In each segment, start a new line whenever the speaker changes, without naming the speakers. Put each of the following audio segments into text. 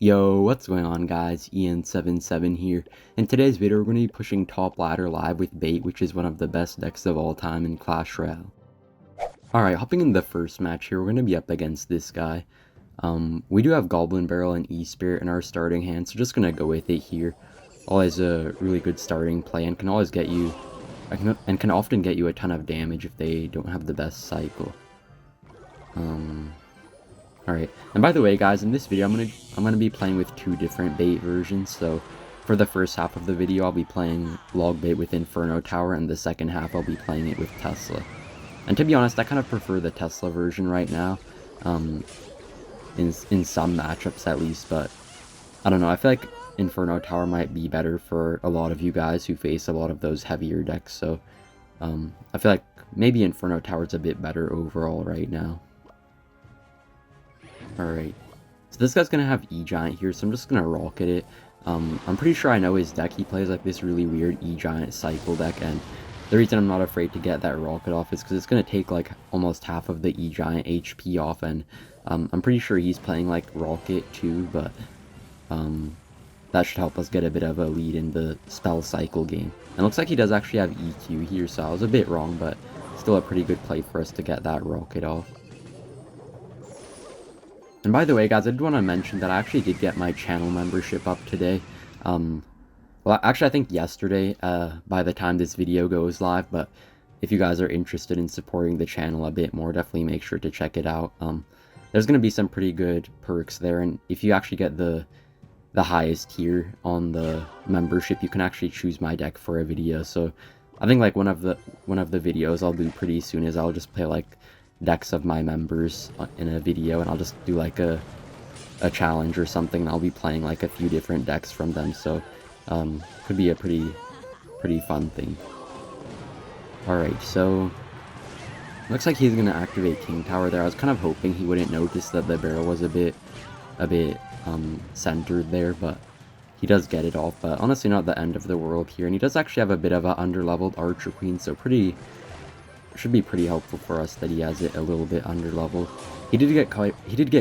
Yo, what's going on guys? Ian77 here. In today's video, we're going to be pushing top ladder live with Bait, which is one of the best decks of all time in Clash Royale. Alright, hopping in the first match here, we're going to be up against this guy. We do have Goblin Barrel and E-Spirit in our starting hand, so just going to go with it here. Always a really good starting play and can always get you, and can often get you a ton of damage if they don't have the best cycle. Alright, and by the way guys, in this video I'm gonna be playing with two different bait versions. So for the first half of the video I'll be playing Log Bait with Inferno Tower, and the second half I'll be playing it with Tesla. And to be honest, I kind of prefer the Tesla version right now, in some matchups at least, but I don't know, I feel like Inferno Tower might be better for a lot of you guys who face a lot of those heavier decks, so I feel like maybe Inferno Tower's a bit better overall right now. Alright, so this guy's gonna have E-Giant here, so I'm just gonna rocket it. I'm pretty sure I know his deck. He plays like this really weird E-Giant cycle deck, and the reason I'm not afraid to get that rocket off is because it's gonna take like almost half of the E-Giant HP off, and I'm pretty sure he's playing like rocket too, but that should help us get a bit of a lead in the spell cycle game. And it looks like he does actually have EQ here, so I was a bit wrong, but still a pretty good play for us to get that rocket off. And by the way guys, I did want to mention that I actually did get my channel membership up today. Well, actually I think yesterday, by the time this video goes live, but if you guys are interested in supporting the channel a bit more, definitely make sure to check it out. There's going to be some pretty good perks there, and if you actually get the highest tier on the membership, you can actually choose my deck for a video. So I think like one of the videos I'll do pretty soon is I'll just play like decks of my members in a video, and I'll just do like a challenge or something, and I'll be playing like a few different decks from them, so could be a pretty fun thing. Alright, so looks like he's gonna activate King Tower there. I was kind of hoping he wouldn't notice that the barrel was a bit centered there, but he does get it off. But honestly, not the end of the world here, and he does actually have a bit of an underleveled Archer Queen, so should be pretty helpful for us that he has it a little bit underleveled. He did get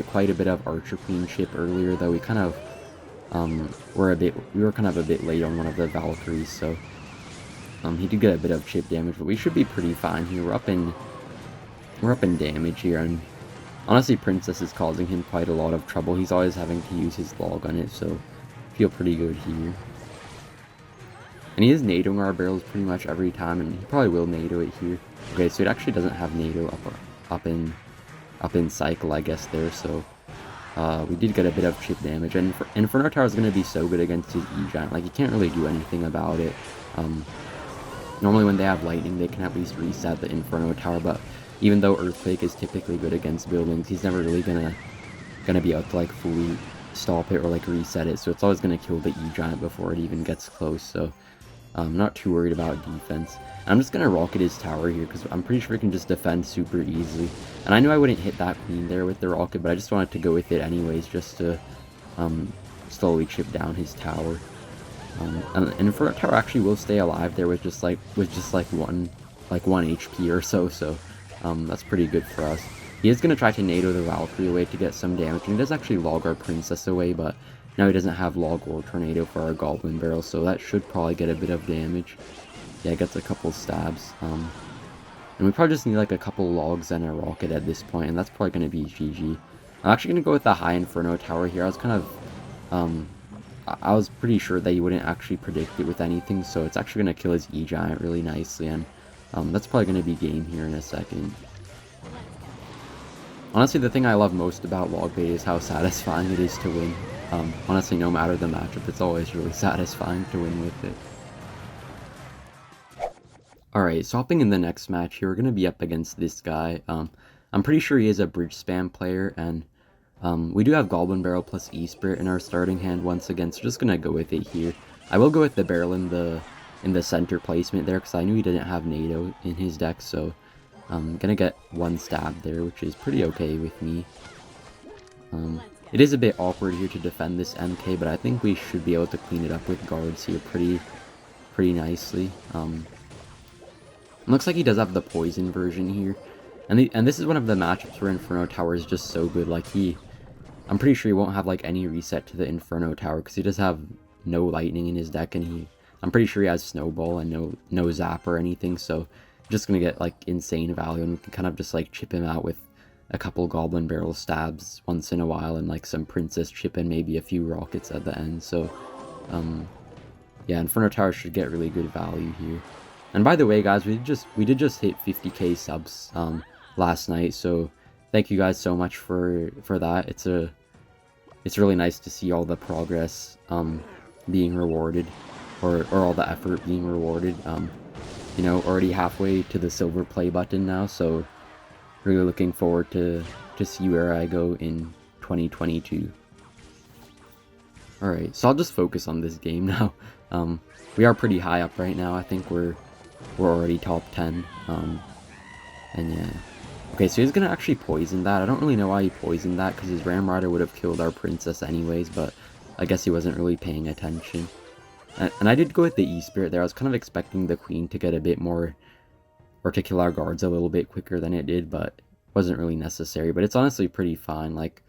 quite a bit of Archer Queen chip earlier, though we kind of we were kind of a bit late on one of the Valkyries, so he did get a bit of chip damage, but we should be pretty fine here. We're up in damage here, and honestly Princess is causing him quite a lot of trouble. He's always having to use his log on it, so I feel pretty good here. And he is nadoing our barrels pretty much every time, and he probably will nado it here. Okay, so it actually doesn't have nado up in cycle, I guess, there, so we did get a bit of chip damage. And Inferno Tower is going to be so good against his E-Giant, like, you can't really do anything about it. Normally when they have lightning, they can at least reset the Inferno Tower, but even though Earthquake is typically good against buildings, he's never really gonna be able to like fully stop it or like reset it, so it's always gonna kill the E-Giant before it even gets close, so I'm not too worried about defense. I'm just going to rocket his tower here, because I'm pretty sure he can just defend super easily. And I knew I wouldn't hit that queen there with the rocket, but I just wanted to go with it anyways, just to slowly chip down his tower. And Inferno Tower actually will stay alive there with just like one HP or so, so that's pretty good for us. He is going to try to nado the Valkyrie away to get some damage, and he does actually log our Princess away, but now he doesn't have log or tornado for our Goblin Barrel, so that should probably get a bit of damage. Yeah, it gets a couple stabs. And we probably just need like a couple logs and a rocket at this point, and that's probably going to be GG. I'm actually going to go with the high Inferno Tower here. I was kind of, I was pretty sure that he wouldn't actually predict it with anything, so it's actually going to kill his E-Giant really nicely, and that's probably going to be game here in a second. Honestly, the thing I love most about Log Bait is how satisfying it is to win. Honestly, no matter the matchup, it's always really satisfying to win with it. Alright, so hopping in the next match here, we're going to be up against this guy. I'm pretty sure he is a Bridgspam player, and we do have Goblin Barrel plus E-Spirit in our starting hand once again, so just going to go with it here. I will go with the barrel in the center placement there, because I knew he didn't have nado in his deck, so I'm going to get one stab there, which is pretty okay with me. It is a bit awkward here to defend this MK, but I think we should be able to clean it up with guards here pretty nicely. Looks like he does have the poison version here, and this is one of the matchups where Inferno Tower is just so good. Like he I'm pretty sure he won't have like any reset to the Inferno Tower because he does have no lightning in his deck, and I'm pretty sure he has Snowball and no Zap or anything, so just gonna get like insane value, and we can kind of just like chip him out with a couple Goblin Barrel stabs once in a while, and like some Princess chip and maybe a few rockets at the end. So yeah, Inferno Tower should get really good value here. And by the way, guys, we did just hit 50k subs last night, so thank you guys so much for that. It's really nice to see all the progress being rewarded, or all the effort being rewarded. You know, already halfway to the silver play button now, so really looking forward to see where I go in 2022. Alright, so I'll just focus on this game now. We are pretty high up right now. I think we're already top 10. And yeah. Okay, so he's gonna actually poison that. I don't really know why he poisoned that, because his Ram Rider would have killed our Princess anyways, but I guess he wasn't really paying attention. And I did go with the E-Spirit there. I was kind of expecting the Queen to get a bit more, or to kill our guards a little bit quicker than it did, but it wasn't really necessary. But it's honestly pretty fine. Like,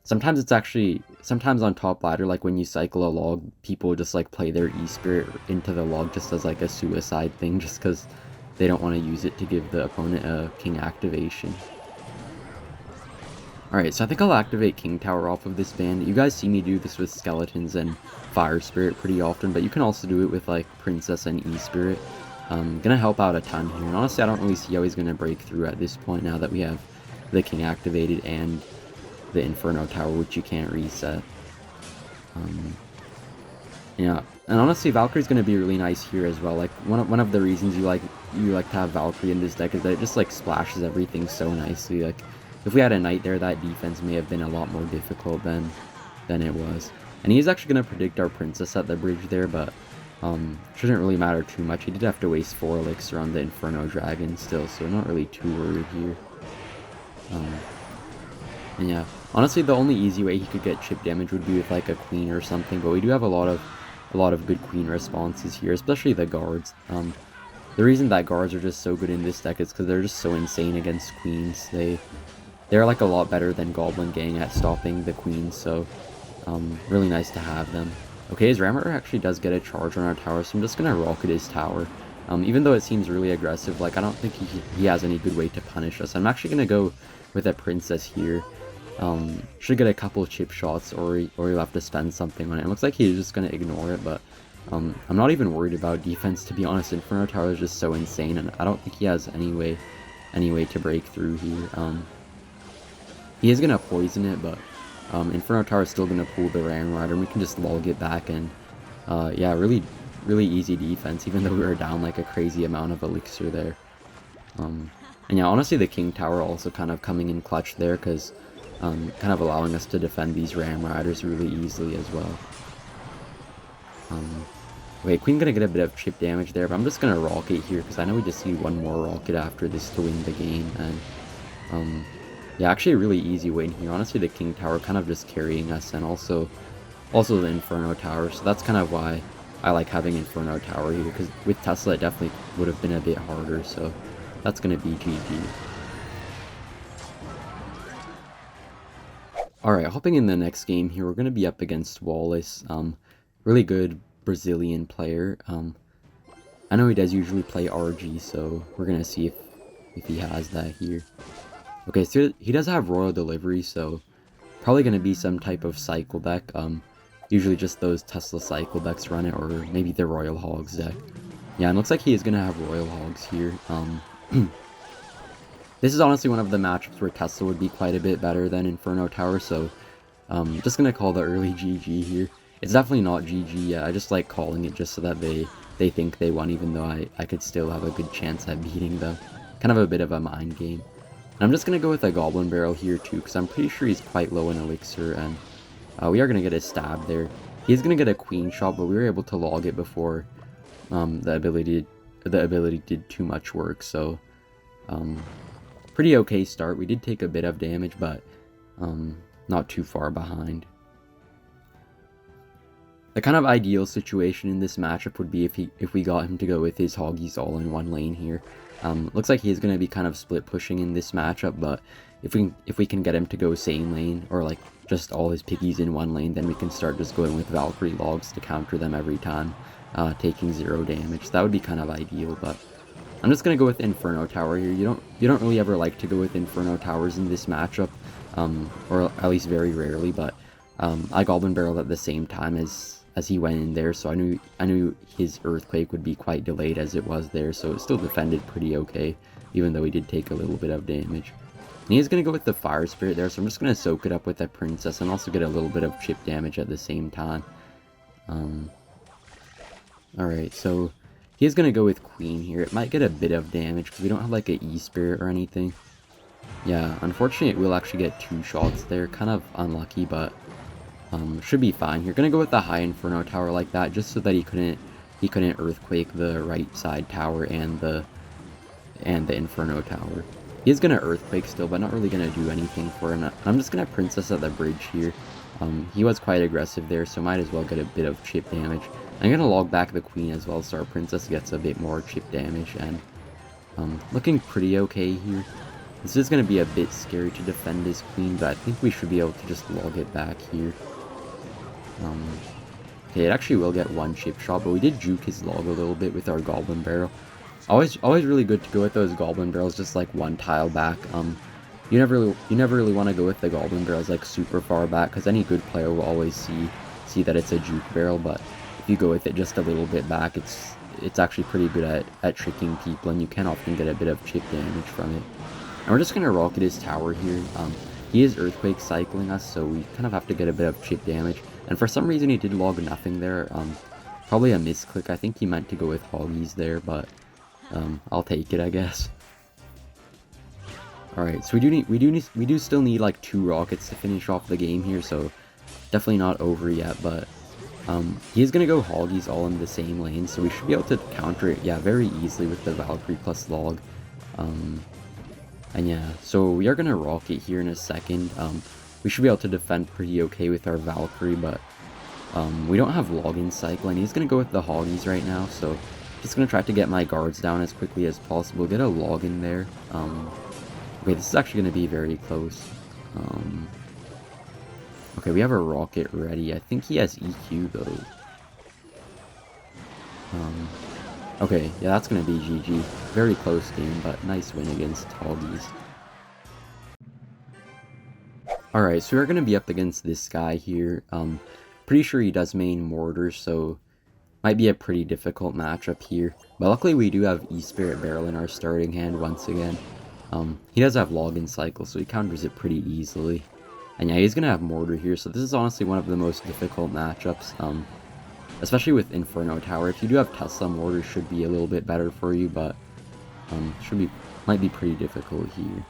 sometimes it's actually, sometimes on top ladder, like when you cycle a log, people just like play their E-Spirit into the log just as like a suicide thing, just because they don't want to use it to give the opponent a king activation. Alright, so I think I'll activate King Tower off of this band. You guys see me do this with Skeletons and Fire Spirit pretty often, but you can also do it with like Princess and E-Spirit. Gonna help out a ton here, and honestly I don't really see how he's gonna break through at this point now that we have the King activated and the Inferno Tower, which you can't reset. Yeah, and honestly Valkyrie's gonna be really nice here as well. Like one of the reasons you like to have Valkyrie in this deck is that it just like splashes everything so nicely. Like if we had a knight there, that defense may have been a lot more difficult than it was. And he's actually going to predict our Princess at the bridge there, but shouldn't really matter too much. He did have to waste 4 elixir on the Inferno Dragon still, so not really too worried here. And yeah, honestly the only easy way he could get chip damage would be with like a Queen or something, but we do have a lot of good Queen responses here, especially the guards. The reason that guards are just so good in this deck is because they're just so insane against Queens. They're like a lot better than Goblin Gang at stopping the Queens, so really nice to have them. Okay, his Rammer actually does get a charge on our tower, so I'm just gonna rocket his tower. Even though it seems really aggressive, like I don't think he has any good way to punish us. I'm actually gonna go with a Princess here. Should get a couple chip shots, or he'll have to spend something on it. It looks like he's just gonna ignore it, but I'm not even worried about defense, to be honest. Inferno Tower is just so insane, and I don't think he has any way to break through here. He is gonna poison it, but Inferno Tower is still gonna pull the Ram Rider, and we can just log it back, and yeah, really easy defense, even though we were down like a crazy amount of elixir there. And yeah, honestly the King Tower also kind of coming in clutch there, because kind of allowing us to defend these Ram Riders really easily as well. Okay, Queen gonna get a bit of chip damage there, but I'm just gonna rocket here, because I know we just need one more rocket after this to win the game, and yeah, actually a really easy win here. Honestly, the King Tower kind of just carrying us, and also the Inferno Tower, so that's kind of why I like having Inferno Tower here, because with Tesla it definitely would have been a bit harder, so that's going to be GG. Alright, hopping in the next game here, we're going to be up against Wallace, really good Brazilian player. I know he does usually play RG, so we're going to see if he has that here. Okay, so he does have Royal Delivery, so probably going to be some type of cycle deck. Usually just those Tesla cycle decks run it, or maybe the Royal Hogs deck. Yeah, it looks like he is going to have Royal Hogs here. This is honestly one of the matchups where Tesla would be quite a bit better than Inferno Tower, so just going to call the early GG here. It's definitely not GG yet. I just like calling it just so that they think they won, even though I could still have a good chance at beating them. Kind of a bit of a mind game. I'm just going to go with a Goblin Barrel here too, because I'm pretty sure he's quite low in elixir, and we are going to get a stab there. He's going to get a Queen shot, but we were able to log it before the ability did too much work, so pretty okay start. We did take a bit of damage, but not too far behind. The kind of ideal situation in this matchup would be if we got him to go with his Hoggies all in one lane here. Looks like he's going to be kind of split pushing in this matchup, but if we can get him to go same lane, or like just all his piggies in one lane, then we can start just going with Valkyrie logs to counter them every time, taking 0 damage. That would be kind of ideal, but I'm just gonna go with Inferno Tower here. You don't really ever like to go with Inferno Towers in this matchup, or at least very rarely. But I Goblin barreled at the same time as he went in there, so I knew his Earthquake would be quite delayed as it was there, so it still defended pretty okay, even though he did take a little bit of damage. And he's gonna go with the Fire Spirit there, so I'm just gonna soak it up with that Princess and also get a little bit of chip damage at the same time. Alright, so he's gonna go with Queen here. It might get a bit of damage because we don't have like an E-Spirit or anything. Yeah, unfortunately it will actually get 2 shots there. Kind of unlucky, but should be fine. You're gonna go with the high Inferno Tower like that, just so that he couldn't Earthquake the right side tower and the Inferno Tower. He is gonna Earthquake still, but not really gonna do anything for him. I'm just gonna Princess at the bridge here. He was quite aggressive there, so might as well get a bit of chip damage. I'm gonna log back the Queen as well, so our Princess gets a bit more chip damage, and looking pretty okay here. This is gonna be a bit scary to defend this Queen, but I think we should be able to just log it back here. Okay, it actually will get 1 chip shot, but we did juke his log a little bit with our Goblin barrel. Always really good to go with those Goblin barrels just like 1 tile back. You never really want to go with the Goblin barrels like super far back, because any good player will always see that it's a juke barrel. But if you go with it just a little bit back, it's actually pretty good at tricking people, and you can often get a bit of chip damage from it. And we're just gonna rocket his tower here. He is Earthquake cycling us, so we kind of have to get a bit of chip damage. And for some reason he did log nothing there. Probably a misclick. I think he meant to go with Hoggies there, but I'll take it, I guess. Alright, so we do still need like 2 rockets to finish off the game here, so definitely not over yet, but he's gonna go Hoggies all in the same lane, so we should be able to counter it, yeah, very easily with the Valkyrie plus log. And yeah, so we are gonna rocket here in a second. We should be able to defend pretty okay with our Valkyrie, but we don't have login cycle, and he's gonna go with the Hoggies right now, so just gonna try to get my guards down as quickly as possible, get a login there. Okay, this is actually gonna be very close. Okay, we have a rocket ready. I think he has EQ though. Okay, yeah, that's gonna be GG. Very close game, but nice win against Hoggies. Alright, so we're gonna be up against this guy here. Pretty sure he does main Mortar, so might be a pretty difficult matchup here. But luckily we do have E-Spirit Barrel in our starting hand once again. He does have login cycle, so he counters it pretty easily. And yeah, he's gonna have Mortar here, so this is honestly one of the most difficult matchups. Especially with Inferno Tower. If you do have Tesla, Mortar should be a little bit better for you, but might be pretty difficult here.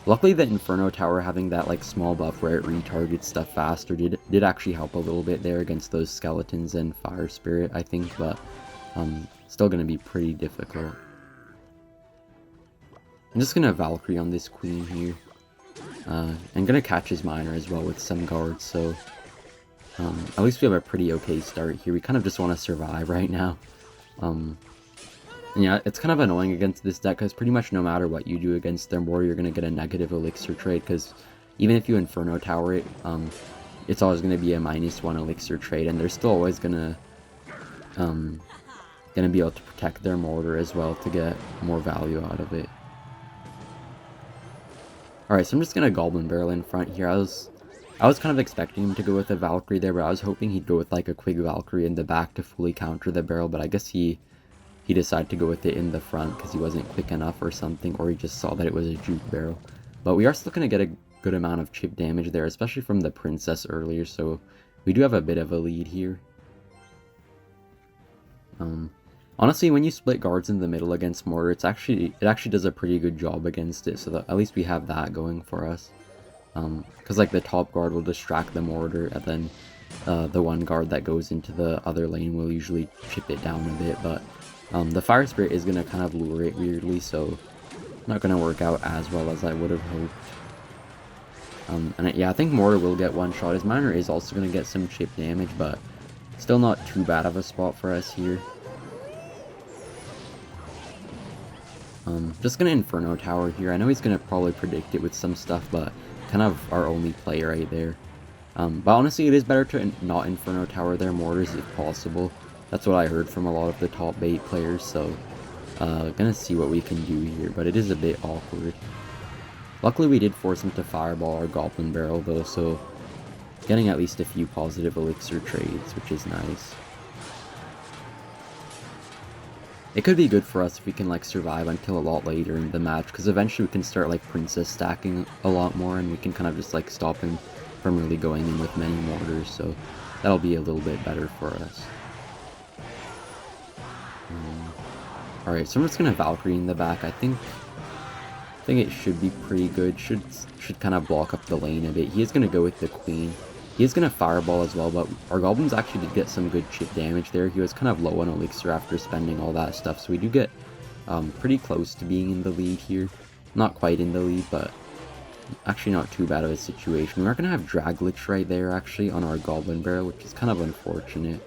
Luckily, the Inferno Tower having that like small buff where it retargets stuff faster did actually help a little bit there against those skeletons and Fire Spirit, I think, but still gonna be pretty difficult. I'm just gonna Valkyrie on this Queen here. I'm gonna catch his Miner as well with some guards, so at least we have a pretty okay start here. We kind of just want to survive right now. Yeah, it's kind of annoying against this deck, because pretty much no matter what you do against their Mortar, you're going to get a negative elixir trade, because even if you Inferno Tower it, it's always going to be a -1 elixir trade, and they're still always going to be able to protect their Mortar as well to get more value out of it. Alright, so I'm just going to Goblin Barrel in front here. I was kind of expecting him to go with a Valkyrie there, but I was hoping he'd go with like a quick Valkyrie in the back to fully counter the barrel, but I guess he decided to go with it in the front because he wasn't quick enough or something, or he just saw that it was a juke barrel. But we are still going to get a good amount of chip damage there, especially from the Princess earlier, so we do have a bit of a lead here. Honestly, when you split guards in the middle against Mortar, it actually does a pretty good job against it, so that at least we have that going for us. Because like the top guard will distract the Mortar, and then the one guard that goes into the other lane will usually chip it down a bit, but the Fire Spirit is going to kind of lure it weirdly, so not going to work out as well as I would have hoped. And yeah, I think Mortar will get one shot. His Miner is also going to get some chip damage, but still not too bad of a spot for us here. Just gonna Inferno Tower here. I know he's gonna probably predict it with some stuff, but kind of our only play right there. But honestly, it is better to not Inferno Tower their mortars if possible. That's what I heard from a lot of the top bait players, so gonna see what we can do here, but it is a bit awkward. Luckily, we did force him to fireball our Goblin barrel though, so getting at least a few positive elixir trades, which is nice. It could be good for us if we can like survive until a lot later in the match, because eventually we can start like princess stacking a lot more, and we can kind of just like stop him from really going in with many mortars, so that'll be a little bit better for us. Alright, so I'm just gonna Valkyrie in the back. I think it should be pretty good. Should kind of block up the lane a bit. He is gonna go with the queen. He is gonna fireball as well, but our goblins actually did get some good chip damage there. He was kind of low on elixir after spending all that stuff, so we do get pretty close to being in the lead here. Not quite in the lead, but actually not too bad of a situation. We are gonna have drag glitch right there actually on our goblin barrel, which is kind of unfortunate.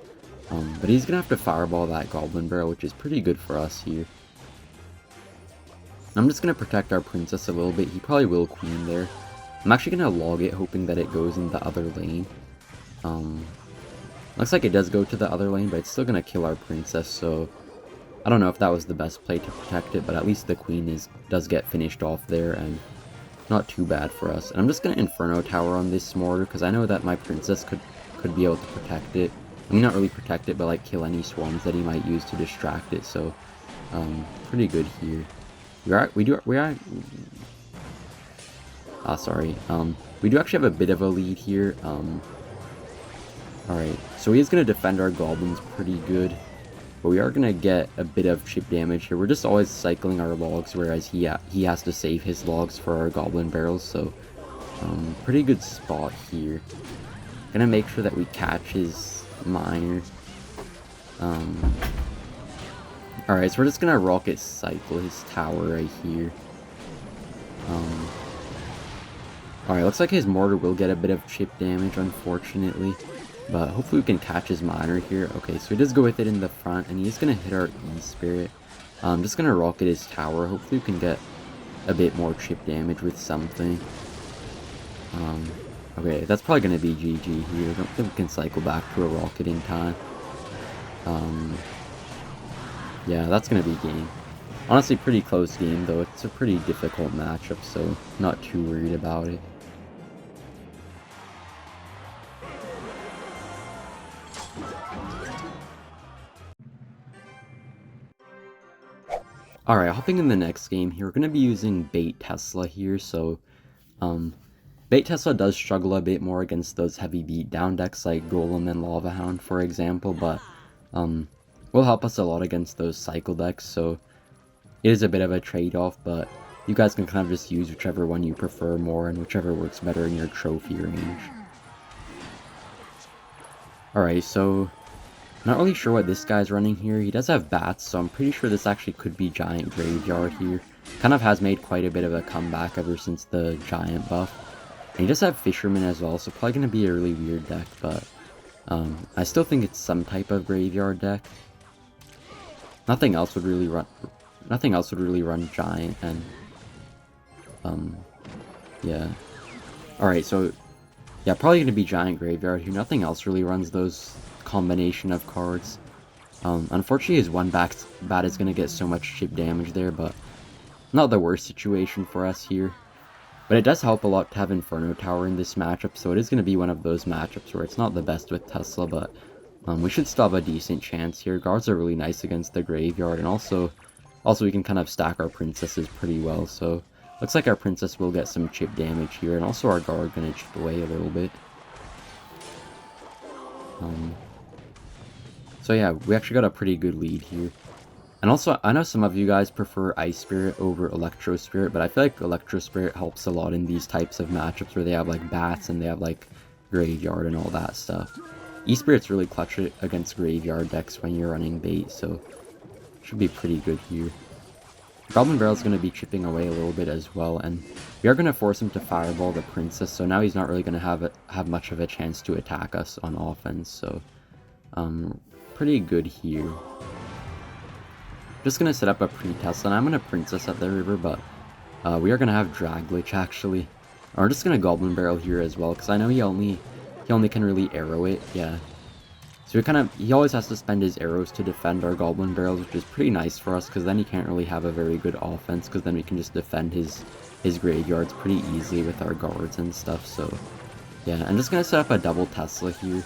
But he's gonna have to fireball that goblin barrel, which is pretty good for us here. I'm just gonna protect our princess a little bit. He probably will queen there. I'm actually gonna log it, hoping that it goes in the other lane. Looks like it does go to the other lane, but it's still gonna kill our princess, so I don't know if that was the best play to protect it, but at least the queen does get finished off there, and not too bad for us. And I'm just gonna Inferno Tower on this mortar, because I know that my princess could be able to protect it. I mean, not really protect it, but like kill any swarms that he might use to distract it, so pretty good here. We do actually have a bit of a lead here. Alright, so he is going to defend our goblins pretty good, but we are going to get a bit of chip damage here. We're just always cycling our logs, whereas he has to save his logs for our goblin barrels, so pretty good spot here. Gonna make sure that we catch his miner. Alright, so we're just gonna rocket cycle his tower right here. Alright, looks like his mortar will get a bit of chip damage, unfortunately. But hopefully we can catch his miner here. Okay, so he does go with it in the front, and he's gonna hit our E-Spirit. I'm just gonna rocket his tower. Hopefully we can get a bit more chip damage with something. Okay, that's probably gonna be GG here. I don't think we can cycle back to a rocketing time. Yeah, that's gonna be game. Honestly, pretty close game, though. It's a pretty difficult matchup, so not too worried about it. Alright, hopping in the next game here, we're going to be using Bait Tesla here, so Bait Tesla does struggle a bit more against those heavy beatdown decks like Golem and Lava Hound, for example, but will help us a lot against those cycle decks, so it is a bit of a trade-off, but you guys can kind of just use whichever one you prefer more and whichever works better in your trophy range. Alright, so not really sure what this guy's running here. He does have bats, so I'm pretty sure this actually could be Giant Graveyard here. Kind of has made quite a bit of a comeback ever since the Giant buff. And he does have Fisherman as well, so probably going to be a really weird deck, but I still think it's some type of graveyard deck. Nothing else would really run Giant, and yeah. Alright, so yeah, probably going to be Giant Graveyard here. Nothing else really runs those combination of cards. Unfortunately, his one bat is going to get so much chip damage there, but not the worst situation for us here. But it does help a lot to have Inferno Tower in this matchup, so it is going to be one of those matchups where it's not the best with Tesla, but we should still have a decent chance here. Guards are really nice against the graveyard, and also we can kind of stack our princesses pretty well, so looks like our princess will get some chip damage here, and also our guard going to chip away a little bit. So yeah, we actually got a pretty good lead here. And also, I know some of you guys prefer Ice Spirit over Electro Spirit, but I feel like Electro Spirit helps a lot in these types of matchups where they have like bats and they have like graveyard and all that stuff. E-Spirit's really clutch against graveyard decks when you're running bait, so should be pretty good here. Goblin Barrel's going to be chipping away a little bit as well, and we are going to force him to fireball the princess, so now he's not really going to have much of a chance to attack us on offense, so pretty good here. Just gonna set up a pre-Tesla, and I'm gonna Princess at the river, but we are gonna have Drag Glitch actually. Or just gonna Goblin Barrel here as well, because I know he only can really arrow it, yeah. So he always has to spend his arrows to defend our Goblin Barrels, which is pretty nice for us, because then he can't really have a very good offense, because then we can just defend his graveyards pretty easily with our guards and stuff, so yeah. I'm just gonna set up a double Tesla here.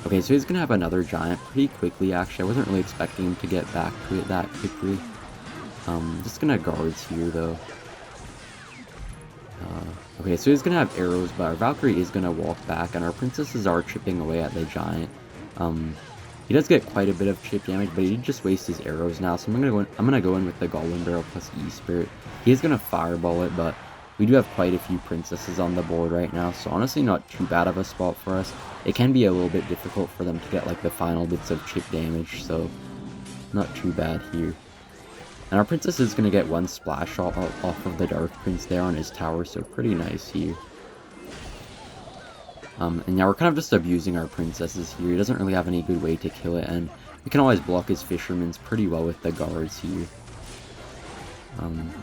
Okay, so he's gonna have another giant pretty quickly, actually. I wasn't really expecting him to get back to it that quickly. Just gonna guards here, though. Okay, so he's gonna have arrows, but our Valkyrie is gonna walk back, and our princesses are chipping away at the giant. He does get quite a bit of chip damage, but he did just waste his arrows now, so I'm gonna go in with the Goblin Barrel plus E-Spirit. He is gonna fireball it, but we do have quite a few princesses on the board right now, so honestly not too bad of a spot for us. It can be a little bit difficult for them to get like the final bits of chip damage, so not too bad here. And our princess is going to get one splash shot off of the Dark Prince there on his tower, so pretty nice here. And now we're kind of just abusing our princesses here. He doesn't really have any good way to kill it, and we can always block his fishermen's pretty well with the guards here.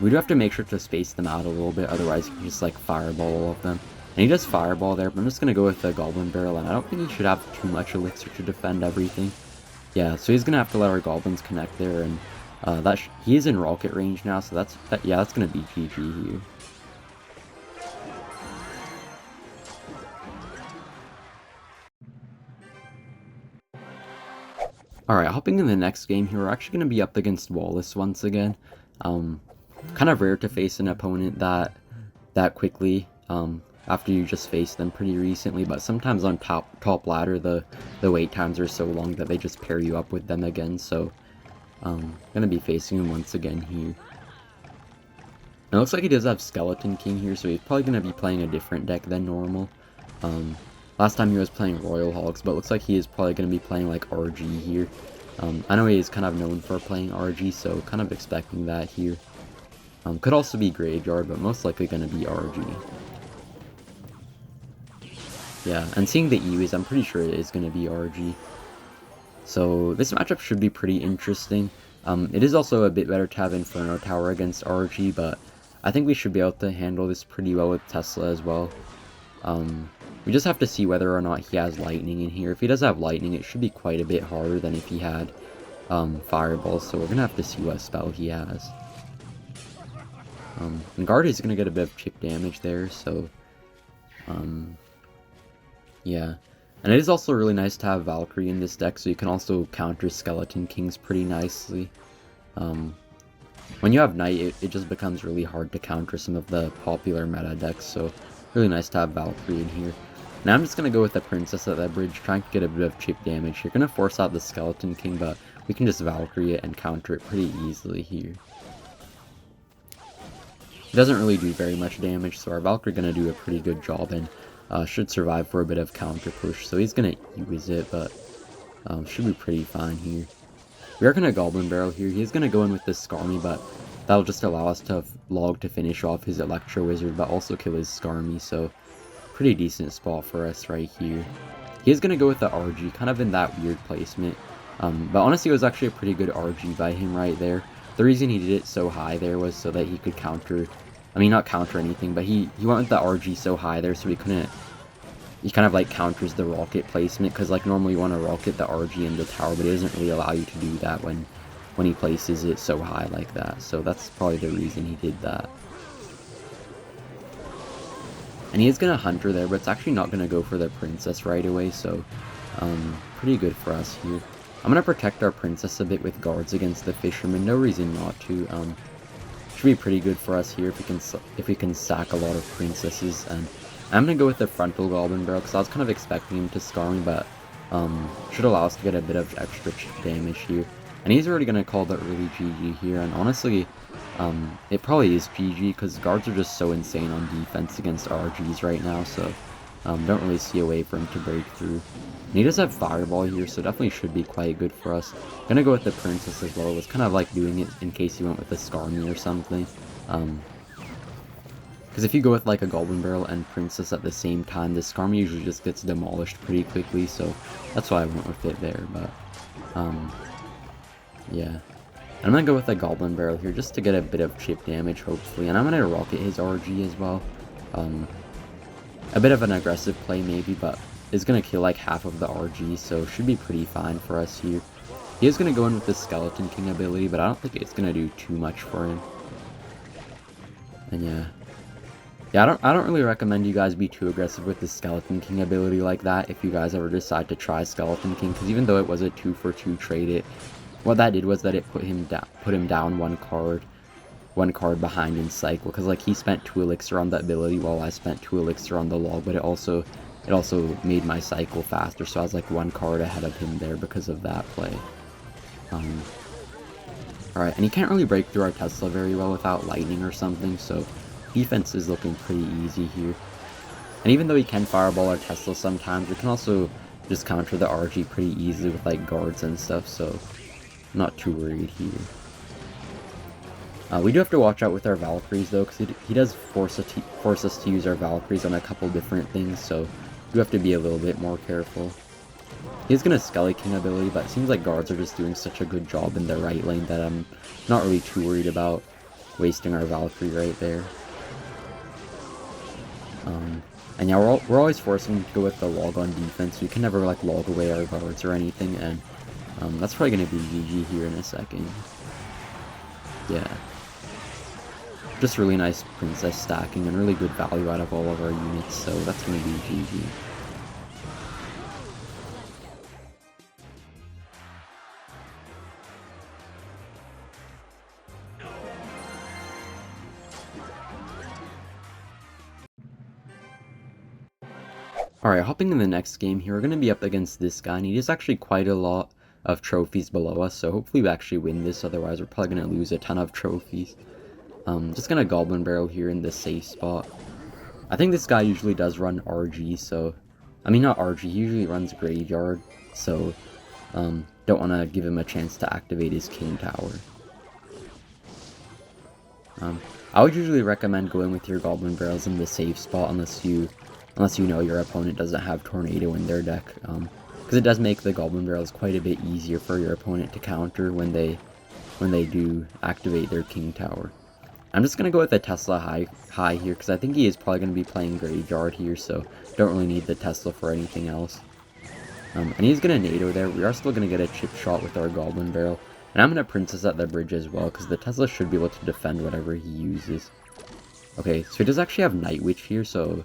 We do have to make sure to space them out a little bit, otherwise he can just like fireball all of them. And he does fireball there, but I'm just going to go with the Goblin Barrel, and I don't think he should have too much elixir to defend everything. Yeah, so he's going to have to let our goblins connect there, and he is in rocket range now, so that's going to be GG here. Alright, hopping in the next game here, we're actually going to be up against Wallace once again. Kind of rare to face an opponent that quickly, after you just faced them pretty recently, but sometimes on top ladder the wait times are so long that they just pair you up with them again, so gonna be facing him once again here. It looks like he does have Skeleton King here, so he's probably gonna be playing a different deck than normal. Last time he was playing Royal Hogs, but it looks like he is probably gonna be playing like RG here. I know he is kind of known for playing RG, so kind of expecting that here. Could also be Graveyard, but most likely gonna be RG. Yeah, and seeing the EWs, I'm pretty sure it is gonna be RG. So this matchup should be pretty interesting. It is also a bit better to have Inferno Tower against RG, but I think we should be able to handle this pretty well with Tesla as well. We just have to see whether or not he has Lightning in here. If he does have Lightning, it should be quite a bit harder than if he had Fireball, so we're going to have to see what spell he has. And Guard is going to get a bit of chip damage there, so yeah. And it is also really nice to have Valkyrie in this deck, so you can also counter Skeleton Kings pretty nicely. When you have Knight, it just becomes really hard to counter some of the popular meta decks, so really nice to have Valkyrie in here. Now I'm just going to go with the Princess at that bridge, trying to get a bit of chip damage. You're going to force out the Skeleton King, but we can just Valkyrie it and counter it pretty easily here. It doesn't really do very much damage, so our Valkyrie going to do a pretty good job and should survive for a bit of counter push. So he's going to use it, but should be pretty fine here. We are going to Goblin Barrel here. He's going to go in with this Skarmy, but that'll just allow us to log to finish off his Electro Wizard, but also kill his Skarmy, so pretty decent spot for us right here. He is going to go with the RG, kind of in that weird placement. But honestly, it was actually a pretty good RG by him right there. The reason he did it so high there was so that he could counter, I mean not counter anything, but he went with the RG so high there so he couldn't, he kind of like counters the rocket placement, because like normally you want to rocket the RG in the tower, but it doesn't really allow you to do that when he places it so high like that. So that's probably the reason he did that. And he is going to Hunter there, but it's actually not going to go for the Princess right away, so pretty good for us here. I'm going to protect our Princess a bit with guards against the Fisherman, no reason not to. Should be pretty good for us here if we can sack a lot of Princesses. And I'm going to go with the Frontal Goblin Barrel, because I was kind of expecting him to scar me, but should allow us to get a bit of extra damage here. And he's already going to call the early GG here, and honestly, it probably is GG, because guards are just so insane on defense against RGs right now, so don't really see a way for him to break through. And he does have Fireball here, so definitely should be quite good for us. Gonna go with the Princess as well. It was kind of like doing it in case he went with a Skarmy or something. Because if you go with like a Goblin Barrel and Princess at the same time, the Skarmy usually just gets demolished pretty quickly, so that's why I went with it there, but yeah. I'm going to go with a Goblin Barrel here just to get a bit of chip damage, hopefully. And I'm going to rocket his RG as well. A bit of an aggressive play maybe, but it's going to kill like half of the RG, so should be pretty fine for us here. He is going to go in with the Skeleton King ability, but I don't think it's going to do too much for him. And yeah, I don't really recommend you guys be too aggressive with the Skeleton King ability like that if you guys ever decide to try Skeleton King, because even though it was a 2-for-2 trade, what that did was that it put him down one card behind in cycle, because like he spent 2 elixir on the ability while I spent 2 elixir on the log, but it also made my cycle faster, so I was like 1 card ahead of him there because of that play. Alright, and he can't really break through our Tesla very well without lightning or something, so defense is looking pretty easy here. And even though he can fireball our Tesla sometimes, we can also just counter the RG pretty easily with like guards and stuff, so I'm not too worried here. We do have to watch out with our Valkyries though, because he does force us to use our Valkyries on a couple different things, so we have to be a little bit more careful. He's going to Skelly King ability, but it seems like guards are just doing such a good job in the right lane that I'm not really too worried about wasting our Valkyrie right there. And yeah, we're always forcing him to go with the log on defense. We can never like log away our guards or anything, and that's probably going to be GG here in a second. Yeah. Just really nice princess stacking and really good value out of all of our units, so that's going to be GG. Alright, hopping in the next game here, we're going to be up against this guy, and he has actually quite a lot of trophies below us, so hopefully we actually win this, otherwise we're probably going to lose a ton of trophies. Just going to Goblin Barrel here in the safe spot. I think this guy usually does run RG, so... I mean, not RG, he usually runs Graveyard, so... don't want to give him a chance to activate his King Tower. I would usually recommend going with your Goblin Barrels in the safe spot unless you know your opponent doesn't have Tornado in their deck, because it does make the Goblin Barrels quite a bit easier for your opponent to counter when they do activate their King Tower. I'm just going to go with the Tesla high here, because I think he is probably going to be playing Graveyard here, so don't really need the Tesla for anything else. And he's going to NATO there. We are still going to get a chip shot with our Goblin Barrel, and I'm going to Princess at the bridge as well, because the Tesla should be able to defend whatever he uses. Okay, so he does actually have Night Witch here, so...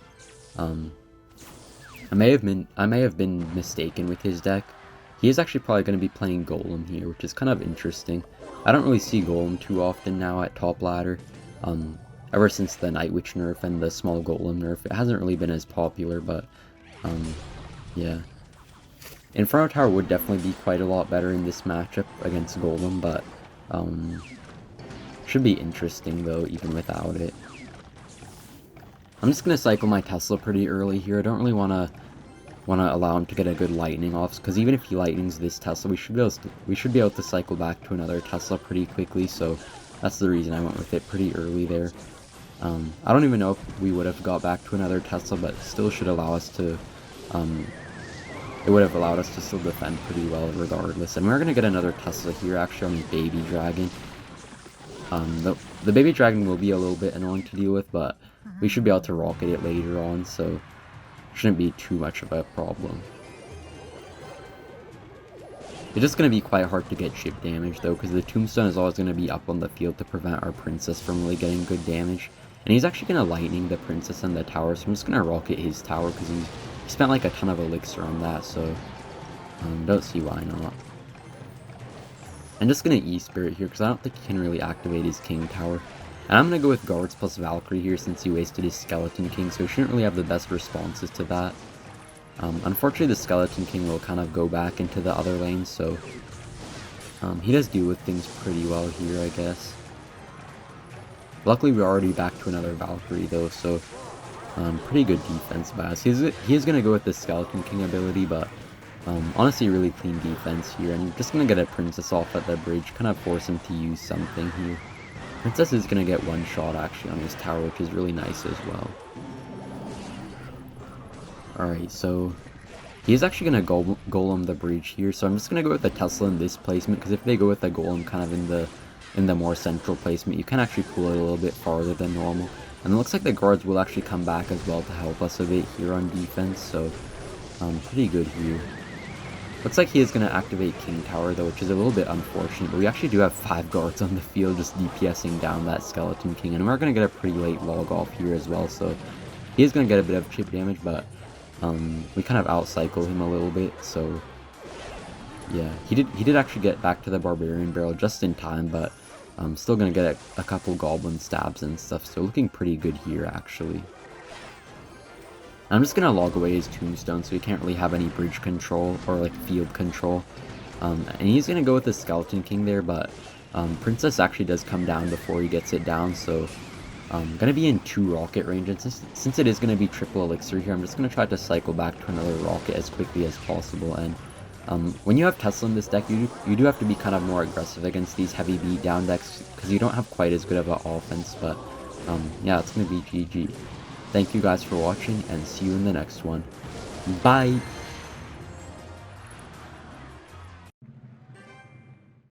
I may have been mistaken with his deck. He is actually probably going to be playing Golem here, which is kind of interesting. I don't really see Golem too often now at top ladder. Ever since the Night Witch nerf and the small Golem nerf, it hasn't really been as popular, but yeah. Inferno Tower would definitely be quite a lot better in this matchup against Golem, but should be interesting though, even without it. I'm just going to cycle my Tesla pretty early here. I don't really want to allow him to get a good lightning off, because even if he lightnings this Tesla, we should be able to cycle back to another Tesla pretty quickly, so that's the reason I went with it pretty early there. I don't even know if we would have got back to another Tesla, but still should allow us to, it would have allowed us to still defend pretty well regardless. And we're going to get another Tesla here actually on the Baby Dragon. The Baby Dragon will be a little bit annoying to deal with, but we should be able to rocket it later on, so shouldn't be too much of a problem. It's just going to be quite hard to get chip damage though, because the Tombstone is always going to be up on the field to prevent our Princess from really getting good damage. And he's actually going to lightning the Princess and the tower, so I'm just going to rocket his tower, because he spent like a ton of elixir on that, so don't see why not. I'm just going to E-Spirit here, because I don't think he can really activate his King Tower. And I'm going to go with Guards plus Valkyrie here, since he wasted his Skeleton King, so he shouldn't really have the best responses to that. Unfortunately, the Skeleton King will kind of go back into the other lane, so he does deal with things pretty well here, I guess. Luckily, we're already back to another Valkyrie, though, so pretty good defense by us. He is going to go with the Skeleton King ability, but honestly, really clean defense here. And just going to get a Princess off at the bridge, kind of force him to use something here. Princess is going to get one shot, actually, on his tower, which is really nice as well. Alright, so he is actually going to Golem the bridge here, so I'm just going to go with the Tesla in this placement, because if they go with the Golem kind of in the in the more central placement, you can actually pull it a little bit farther than normal. And it looks like the guards will actually come back as well to help us a bit here on defense, so pretty good here. Looks like he is going to activate King Tower though, which is a little bit unfortunate, but we actually do have 5 guards on the field just DPSing down that Skeleton King, and we're going to get a pretty late log off here as well, so he is going to get a bit of chip damage, but we kind of outcycle him a little bit, so yeah, he did actually get back to the Barbarian Barrel just in time, but still going to get a couple Goblin stabs and stuff, so looking pretty good here actually. I'm just going to log away his Tombstone so he can't really have any bridge control or like field control. And he's going to go with the Skeleton King there, but Princess actually does come down before he gets it down, so I'm going to be in 2 rocket range, and since it is going to be triple elixir here, I'm just going to try to cycle back to another rocket as quickly as possible. And when you have Tesla in this deck, you do have to be kind of more aggressive against these heavy beatdown decks, because you don't have quite as good of an offense, but yeah, it's going to be GG. Thank you guys for watching, and see you in the next one. Bye!